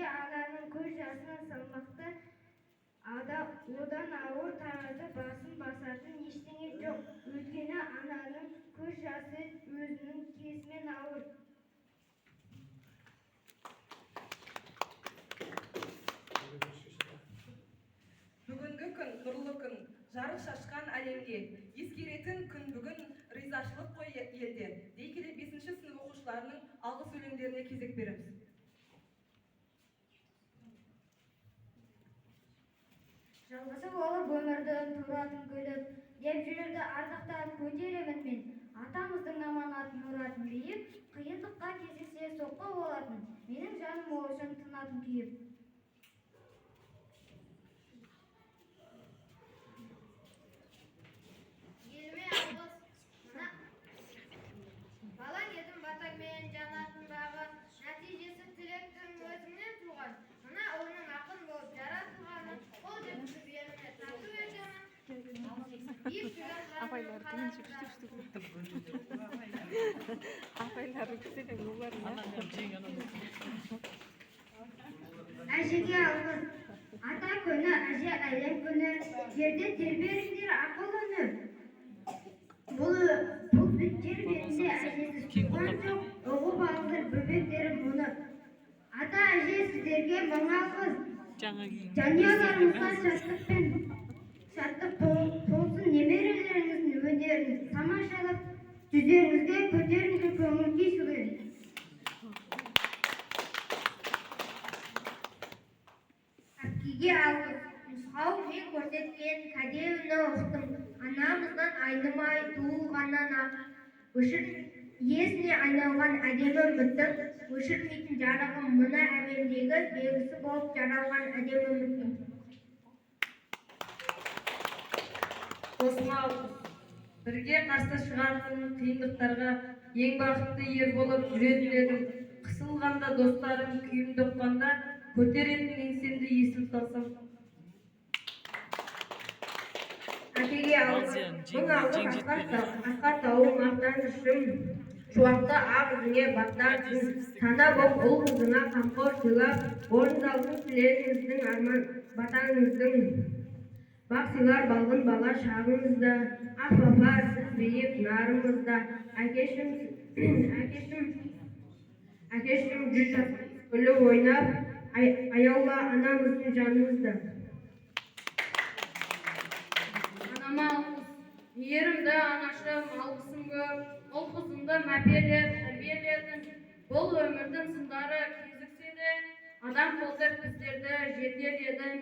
ананың көз жасын салмақты одан ауыр таразы басын басатын ештеңе жоқ. Өйткені ананың көз жасы өзінің кесімен ауыр. Бүгінгі күн нұрлы күн, жарық шашқан әлемге. Ескеретін күн бүгін, ризашылық қой елде. Дей келе 5-ші сынып оқушыларының алғыс өлеңдеріне кезек береміз. Жалғасы болып өмірдің тұратын күліп, деп жүрерді ардақтап көтеремін мен. Атамыздың аманатын мұратын биік, қиындыққа кездессе соққы болатын, менің жаным ол үшін тынатын күйіп. Еліме алғыс, балаң едім батагмен жанатын бағы, нәтижесі тілектің өзіңнен туған, мына оның ақын болып жаратылғаны, қол жеткізіп еліме тарту етемін. Апайлардың Әжеге алғыс, ата күні, әже әлем күні, жерде терберіңдер ақыл үні. Бұл жер бетінде әжесіз туған жоқ, оғып алғыр бөбектерім мұны. Ата әже сіздерге мың алғыс, жанұяларыңызға шаттық толсын, немерелеріңіздің өнерін тамашалап, жүзеріңізге көтеріңкі көңіл күй сыйлайын. Әпкеге алғыс, нұсқау мен көрсеткен кәде үні ұқтым. Анамыздан айнымай туылғаннан ақ, есіне айналған әдемі үміттің, өшірмейтін жарығым мына әлемдегі белгісі болып жаралған әдемі үміттің. Досыма алғыс, бірге қарсы шығарсын қиындықтарға, ең бақытты ер болып жүретін едім. Қысылғанда достарым күйімді ұққанда, көтеретін еңсемді есім салсам. Әкеге алғыс, мың алғыс асқар тауым мақтанышым, шуақты ақ жүзіңе бақтарсың, сана боп ұл қызыңа қамқор сыйлап, орындалсын тілеріңіздің арман батаңыздың. Бақ сыйлар балғын бала шағыңызда, ақ баба сіз биік нарыңызда, әкешім жүз жасқа күліп ойнап, аяула анамыздың жаныңызда. Анама алғыс, ерімді анашым алғысым көп, ұл қызымды мәпелеп тәрбиеледің, бұл өмірдің сындары кезіксе де, адам қолдап біздерді жетер едің.